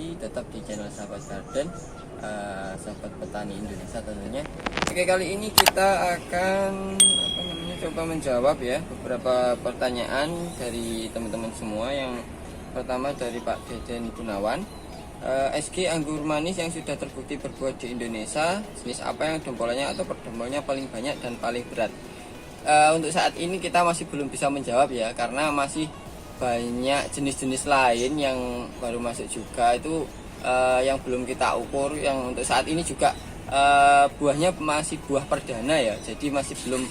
lagi tetap di channel Sahabat Garden, sahabat petani Indonesia tentunya. Oke, kali ini kita akan coba menjawab ya beberapa pertanyaan dari teman-teman semua. Yang pertama dari Pak Deden Gunawan, SG anggur manis yang sudah terbukti berbuah di Indonesia, jenis apa yang dompolannya atau perdombolnya paling banyak dan paling berat? Untuk saat ini kita masih belum bisa menjawab ya, karena masih banyak jenis-jenis lain yang baru masuk juga, itu yang belum kita ukur. Yang untuk saat ini juga buahnya masih buah perdana ya, jadi masih belum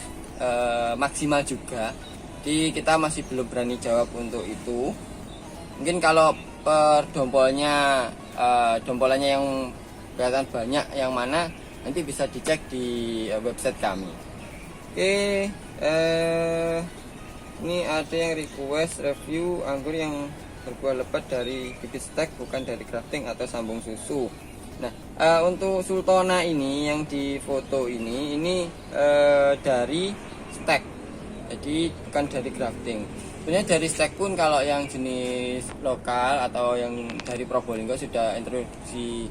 maksimal juga, jadi kita masih belum berani jawab untuk itu. Mungkin kalau per dompolannya yang kelihatan banyak yang mana, nanti bisa dicek di website kami. Oke, ini ada yang request review anggur yang berbuah lebat dari bibit stek, bukan dari grafting atau sambung susu. Nah, untuk Sultana ini yang di foto ini dari stek, jadi bukan dari grafting. Sebenarnya dari stek pun kalau yang jenis lokal atau yang dari Probolinggo sudah introduksi,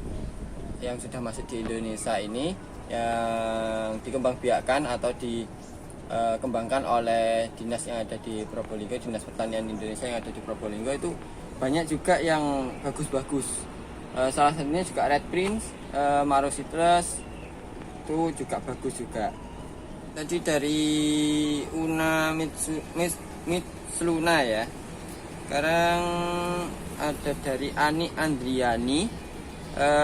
yang sudah masuk di Indonesia ini, yang dikembangbiakkan atau dikembangkan oleh dinas yang ada di Probolinggo, Dinas Pertanian Indonesia yang ada di Probolinggo, itu banyak juga yang bagus-bagus. Salah satunya juga Red Prince, Maro Citrus, itu juga bagus juga. Tadi dari Una Mitsluna ya. Sekarang ada dari Ani Andriani,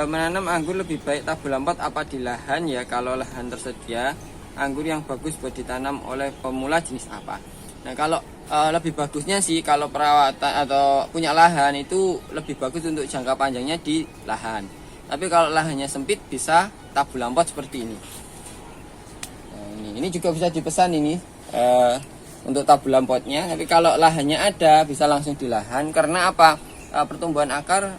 menanam anggur lebih baik tabur lambat apa di lahan ya? Kalau lahan tersedia, anggur yang bagus buat ditanam oleh pemula jenis apa? Nah, kalau lebih bagusnya sih kalau perawatan atau punya lahan itu lebih bagus untuk jangka panjangnya di lahan. Tapi kalau lahannya sempit bisa tabur lambat seperti ini. Nah, ini juga bisa dipesan ini untuk tabur lampotnya. Tapi kalau lahannya ada, bisa langsung di lahan. Karena apa? Pertumbuhan akar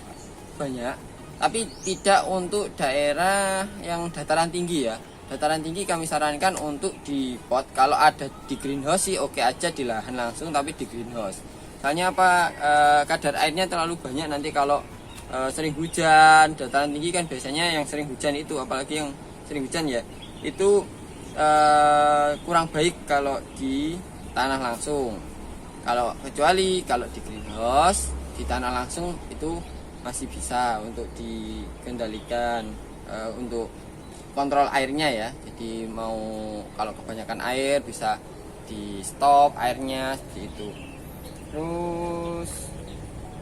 banyak, tapi tidak untuk daerah yang dataran tinggi ya. Dataran tinggi kami sarankan untuk di pot. Kalau ada di greenhouse sih oke aja di lahan langsung, tapi di greenhouse. Soalnya apa? Kadar airnya terlalu banyak nanti kalau sering hujan. Dataran tinggi kan biasanya yang sering hujan itu, apalagi yang sering hujan ya, itu kurang baik kalau di tanah langsung. Kecuali kalau di greenhouse, di tanah langsung itu masih bisa untuk dikendalikan, untuk kontrol airnya ya. Jadi mau kalau kebanyakan air bisa di stop airnya seperti itu. Terus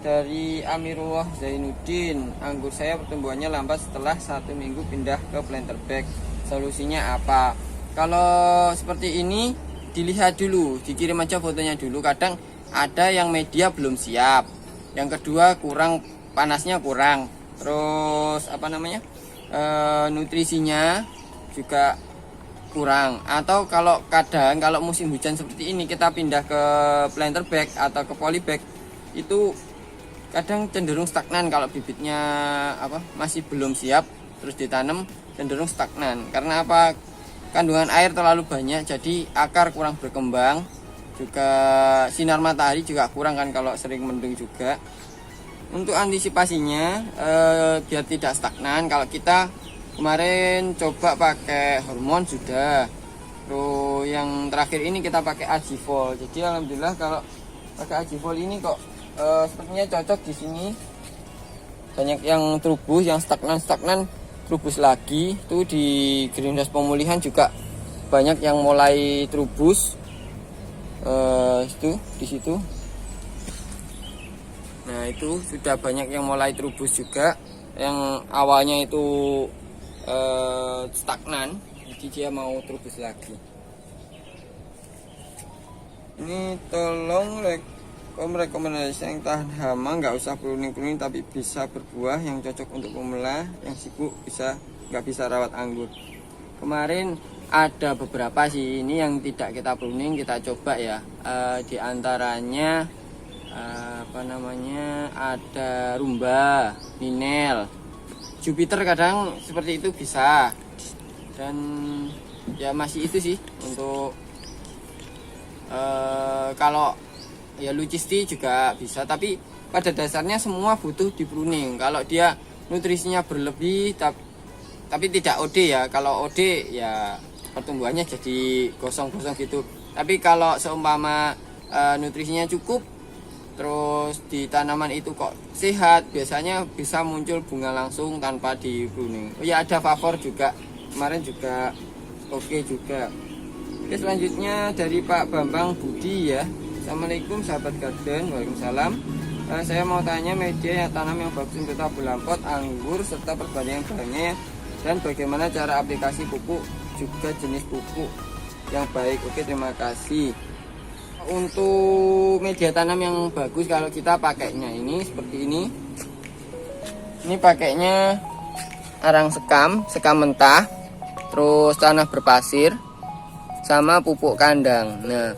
dari Amirullah Zainuddin, anggur saya pertumbuhannya lambat setelah 1 minggu pindah ke planter bag, solusinya apa? Kalau seperti ini dilihat dulu, dikirim aja fotonya dulu. Kadang ada yang media belum siap, yang kedua panasnya kurang, terus nutrisinya juga kurang. Atau kalau musim hujan seperti ini kita pindah ke planter bag atau ke polybag, itu kadang cenderung stagnan. Kalau bibitnya masih belum siap terus ditanam, cenderung stagnan. Karena apa? Kandungan air terlalu banyak, jadi akar kurang berkembang. Juga sinar matahari juga kurang kan kalau sering mendung juga. Untuk antisipasinya biar tidak stagnan, kalau kita kemarin coba pakai hormon sudah. Terus yang terakhir ini kita pakai Agivol. Jadi alhamdulillah kalau pakai Agivol ini kok sepertinya cocok di sini. Banyak yang trubus, yang stagnan trubus lagi. Itu di greenhouse pemulihan juga banyak yang mulai trubus. Itu di situ. Nah, itu sudah banyak yang mulai trubus juga. Yang awalnya itu stagnan, jadi dia mau trubus lagi. Ini tolong rekomendasi yang tahan hama, nggak usah pruning tapi bisa berbuah, yang cocok untuk pemula yang sibuk, nggak bisa rawat anggur. Kemarin ada beberapa sih ini yang tidak kita pruning, kita coba ya. Di antaranya ada Rumba, Minel, Jupiter, kadang seperti itu bisa. Dan ya masih itu sih untuk kalau ya Lucisti juga bisa, tapi pada dasarnya semua butuh di pruning. Kalau dia nutrisinya berlebih tapi tidak OD ya. Kalau OD ya pertumbuhannya jadi gosong-gosong gitu. Tapi kalau seumpama nutrisinya cukup, terus di tanaman itu kok sehat, biasanya bisa muncul bunga langsung tanpa di pruning. Oh ya, ada favor juga kemarin juga oke juga. Oke, selanjutnya dari Pak Bambang Budi ya. Assalamualaikum sahabat garden. Waalaikumsalam. Saya mau tanya media yang tanam yang bagus untuk tabur lampot, anggur, serta perbandingan bahannya, dan bagaimana cara aplikasi pupuk, juga jenis pupuk yang baik. Oke, terima kasih. Untuk media tanam yang bagus, kalau kita pakainya ini seperti ini. Ini pakainya arang sekam mentah, terus tanah berpasir, sama pupuk kandang. Nah,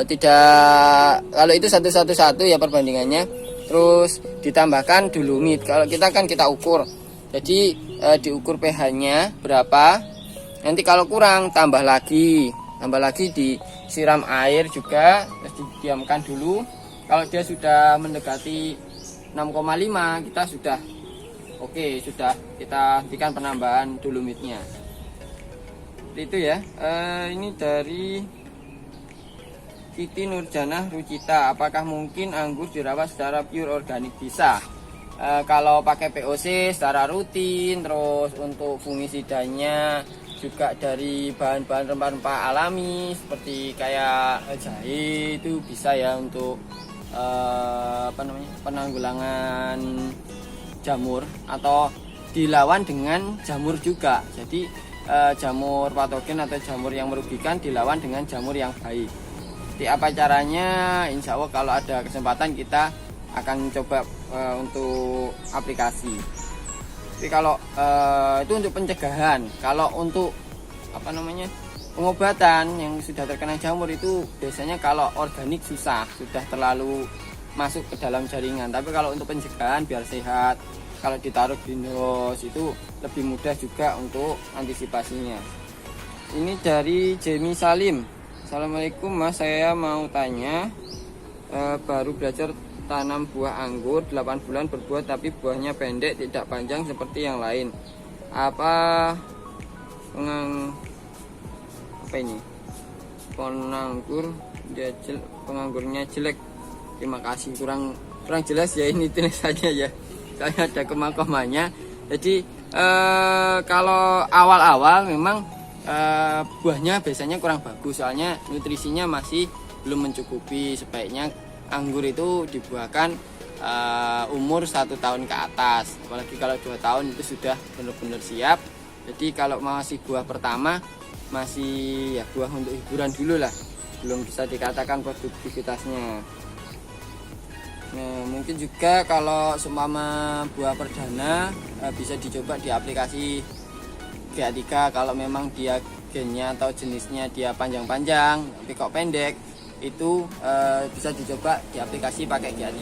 tidak, kalau itu satu ya perbandingannya. Terus ditambahkan dolomit. Kalau kita kan kita ukur, jadi diukur pH-nya berapa. Nanti kalau kurang tambah lagi disiram air juga, terus didiamkan dulu. Kalau dia sudah mendekati 6,5 kita sudah oke, sudah kita hentikan penambahan dolomitnya. Itu ya. Ini dari Siti Nurjanah Rucita, apakah mungkin anggur dirawat secara pure organik? Bisa. Kalau pakai POC secara rutin, terus untuk fungisidanya juga dari bahan-bahan rempah-rempah alami seperti kayak jahe, itu bisa ya untuk penanggulangan jamur, atau dilawan dengan jamur juga. Jadi jamur patogen atau jamur yang merugikan dilawan dengan jamur yang baik. Jadi apa caranya? Insya Allah kalau ada kesempatan kita akan coba untuk aplikasi. Tapi kalau itu untuk pencegahan. Kalau untuk pengobatan yang sudah terkena jamur itu biasanya kalau organik susah, sudah terlalu masuk ke dalam jaringan. Tapi kalau untuk pencegahan biar sehat, kalau ditaruh greenhouse itu lebih mudah juga untuk antisipasinya. Ini dari Jamie Salim. Assalamualaikum Mas, saya mau tanya, baru belajar tanam buah anggur, 8 bulan berbuah tapi buahnya pendek, tidak panjang seperti yang lain. Apa ini? Penganggurnya jelek. Terima kasih, kurang jelas ya ini tulisannya ya. Saya ada kemah-kemahnya. Jadi kalau awal-awal memang buahnya biasanya kurang bagus, soalnya nutrisinya masih belum mencukupi. Sebaiknya anggur itu dibuahkan umur 1 tahun ke atas, apalagi kalau 2 tahun itu sudah benar-benar siap. Jadi kalau masih buah pertama, masih ya buah untuk hiburan dulu lah, belum bisa dikatakan produktivitasnya. Nah, mungkin juga kalau seumpama buah perdana bisa dicoba di aplikasi GA3. Kalau memang dia gennya atau jenisnya dia panjang-panjang tapi kok pendek, itu bisa dicoba di aplikasi pakai GA3.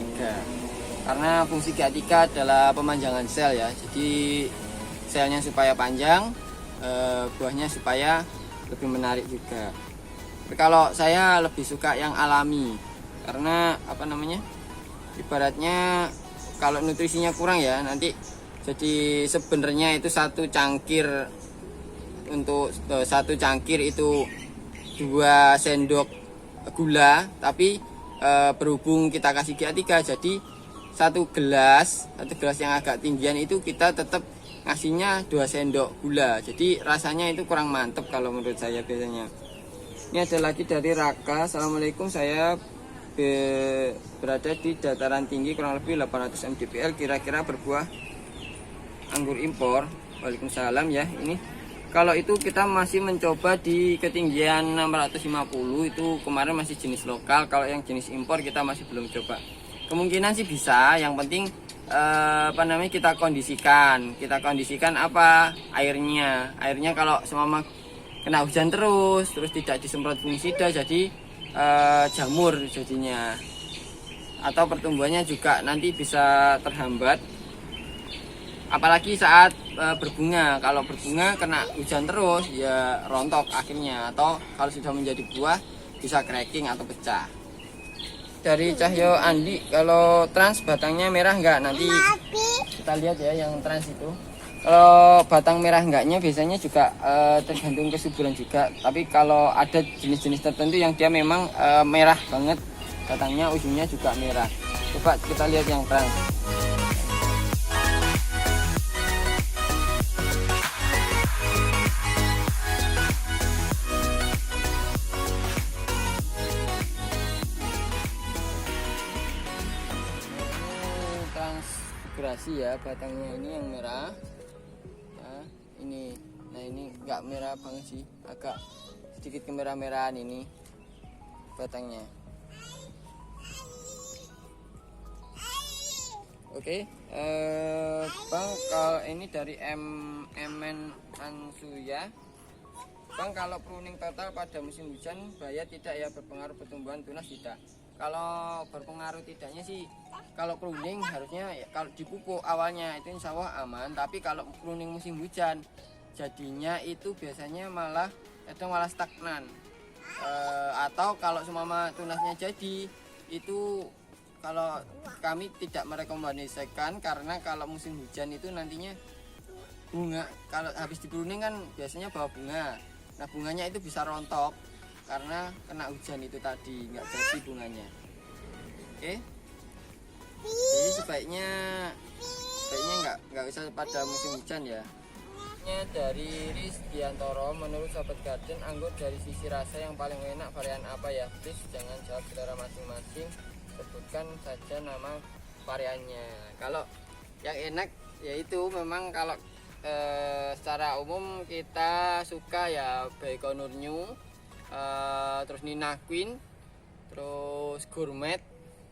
Karena fungsi GA3 adalah pemanjangan sel ya. Jadi selnya supaya panjang, buahnya supaya lebih menarik juga. Tapi kalau saya lebih suka yang alami, karena ibaratnya kalau nutrisinya kurang ya, nanti jadi sebenarnya itu satu cangkir itu 2 sendok gula, tapi berhubung kita kasih GA3, jadi satu gelas yang agak tinggian itu kita tetap ngasihnya 2 sendok gula. Jadi rasanya itu kurang mantep kalau menurut saya biasanya. Ini ada lagi dari Raka. Assalamualaikum, saya berada di dataran tinggi kurang lebih 800 mdpl, kira-kira berbuah anggur impor. Waalaikumsalam ya. Ini kalau itu kita masih mencoba di ketinggian 650, itu kemarin masih jenis lokal. Kalau yang jenis impor kita masih belum coba. Kemungkinan sih bisa, yang penting kita kondisikan apa airnya kalau semama kena hujan terus tidak disemprot fungisida, jadi jamur jadinya, atau pertumbuhannya juga nanti bisa terhambat, apalagi saat berbunga. Kalau berbunga kena hujan terus ya rontok akhirnya, atau kalau sudah menjadi buah bisa cracking atau pecah. dari Cahyo Andi, kalau trans batangnya merah enggak? Nanti kita lihat ya yang trans itu. Kalau batang merah enggaknya biasanya juga tergantung kesuburan juga. Tapi kalau ada jenis-jenis tertentu yang dia memang merah banget batangnya, ujungnya juga merah. Coba kita lihat yang trans. Transmigrasi ya, batangnya ini yang merah. Nah, ini nggak merah banget sih, agak sedikit kemerah-merahan ini batangnya. Oke, Bang, kalau ini dari MN Ansuya. Bang, kalau pruning total pada musim hujan bahaya tidak ya, berpengaruh pertumbuhan tunas tidak? Kalau berpengaruh tidaknya sih, kalau pruning harusnya ya, kalau dipupuk awalnya itu insya Allah aman. Tapi kalau pruning musim hujan jadinya itu biasanya malah stagnan. Atau kalau semama tunasnya jadi itu, kalau kami tidak merekomendasikan, karena kalau musim hujan itu nantinya bunga, kalau habis di pruning kan biasanya bawa bunga. Nah, bunganya itu bisa rontok karena kena hujan itu tadi, nggak jadi bunganya. Oke, jadi sebaiknya nggak usah pada musim hujan ya. Dari Rizdiantoro, menurut sahabat garden, anggur dari sisi rasa yang paling enak varian apa ya? Please jangan jawab selera masing-masing, sebutkan saja nama variannya. Kalau yang enak yaitu memang kalau secara umum kita suka ya Baikonur New, terus Nina Queen, terus Gourmet,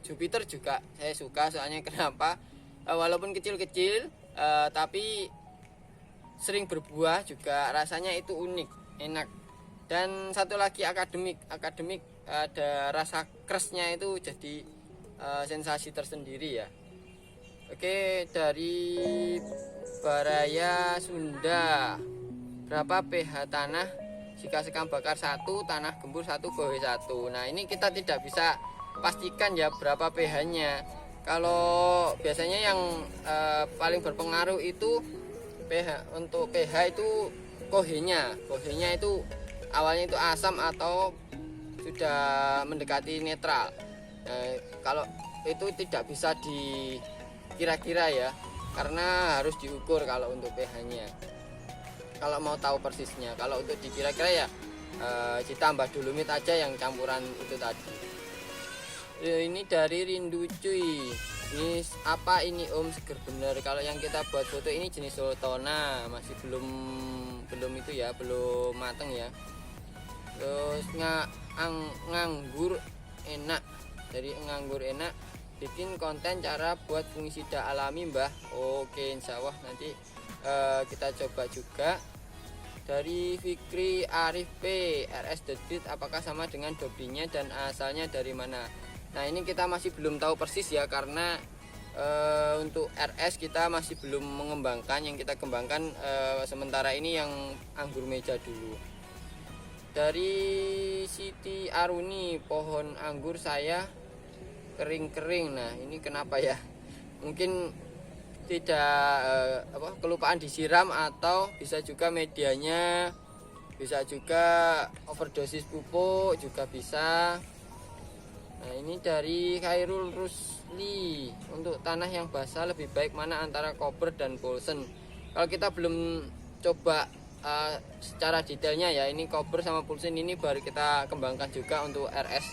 Jupiter juga saya suka. Soalnya kenapa? Walaupun kecil-kecil tapi sering berbuah juga, rasanya itu unik, enak. Dan satu lagi akademik ada rasa crustnya itu jadi sensasi tersendiri ya. Oke, dari Baraya Sunda, berapa pH tanah jika sekam bakar 1, tanah gembur 1, gowe 1? Nah, ini kita tidak bisa pastikan ya berapa pH-nya. Kalau biasanya yang paling berpengaruh itu pH. Untuk pH itu kohenya itu awalnya itu asam atau sudah mendekati netral. Kalau itu tidak bisa dikira-kira ya, karena harus diukur kalau untuk pH-nya. Kalau mau tahu persisnya, kalau untuk dikira-kira ya ditambah dolomit aja yang campuran itu tadi. Ini dari Rindu Cuy. Ini apa ini Om, seger bener. Kalau yang kita buat foto ini jenis Sultana, masih belum itu ya, belum mateng ya. Terus nganggur enak, dari nganggur enak, bikin konten cara buat fungisida alami Mbah. Oke, insya Allah nanti kita coba juga. Dari Fikri Arif P, RS Debit apakah sama dengan dobinya dan asalnya dari mana? Nah, ini kita masih belum tahu persis ya, karena untuk RS kita masih belum mengembangkan. Yang kita kembangkan sementara ini yang anggur meja dulu. Dari Siti Aruni, pohon anggur saya kering-kering. Nah, ini kenapa ya? Mungkin tidak kelupaan disiram, atau bisa juga medianya, bisa juga overdosis pupuk juga bisa. Nah, ini dari Khairul Rusli, untuk tanah yang basah lebih baik mana antara koper dan Poulsen? Kalau kita belum coba secara detailnya ya, ini koper sama Poulsen ini baru kita kembangkan juga untuk RS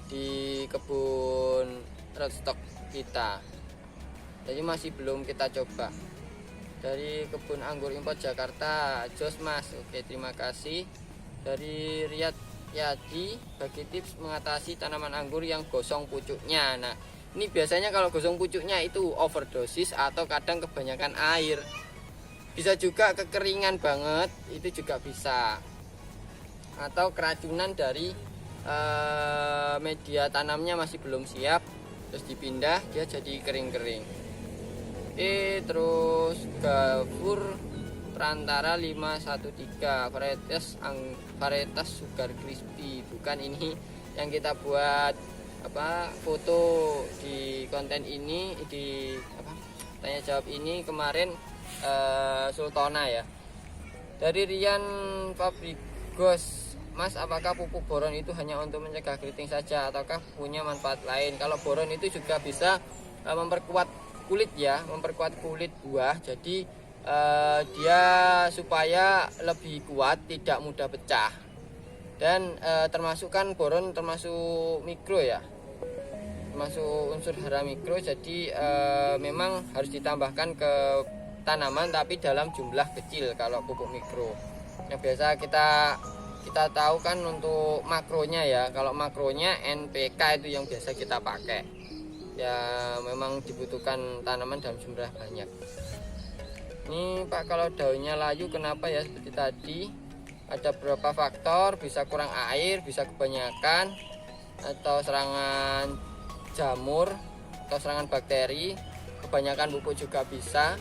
di kebun rootstock kita, jadi masih belum kita coba. Dari kebun anggur import Jakarta, Jos Mas, oke terima kasih. Dari Riyad Yadi, bagi tips mengatasi tanaman anggur yang gosong pucuknya. Nah, ini biasanya kalau gosong pucuknya itu overdosis atau kadang kebanyakan air. Bisa juga kekeringan banget, itu juga bisa. Atau keracunan dari media tanamnya masih belum siap, terus dipindah dia jadi kering-kering. Terus Gafur Perantara 513, varietas sugar crispy, bukan ini yang kita buat foto di konten ini, di tanya jawab ini kemarin Sultana ya. Dari Rian Fabrigos, Mas, apakah pupuk boron itu hanya untuk mencegah keriting saja ataukah punya manfaat lain? Kalau boron itu juga bisa memperkuat kulit ya, memperkuat kulit buah. Jadi dia supaya lebih kuat, tidak mudah pecah. Dan termasuk kan boron termasuk mikro ya, termasuk unsur hara mikro. Jadi memang harus ditambahkan ke tanaman tapi dalam jumlah kecil kalau pupuk mikro. Yang biasa kita tahu kan untuk makronya ya. Kalau makronya NPK itu yang biasa kita pakai. Ya memang dibutuhkan tanaman dalam jumlah banyak. Ini Pak, kalau daunnya layu kenapa ya seperti tadi? Ada beberapa faktor, bisa kurang air, bisa kebanyakan, atau serangan jamur, atau serangan bakteri, kebanyakan pupuk juga bisa.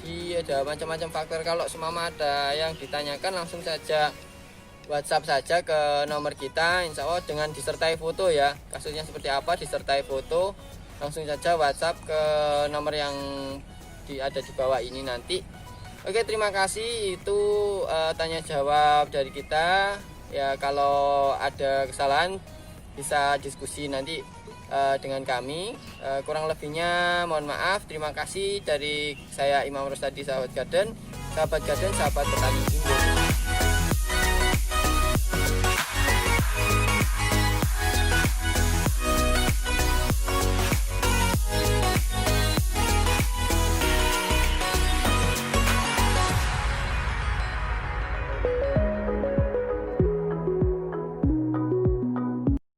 Jadi ada macam-macam faktor. Kalau semama ada yang ditanyakan langsung saja WhatsApp saja ke nomor kita, insya Allah dengan disertai foto ya. Kasusnya seperti apa disertai foto, langsung saja WhatsApp ke nomor yang ada di bawah ini nanti. Oke, terima kasih. Itu tanya jawab dari kita ya. Kalau ada kesalahan bisa diskusi nanti dengan kami. Kurang lebihnya mohon maaf. Terima kasih dari saya Imam Rostadi, sahabat garden, sahabat petani.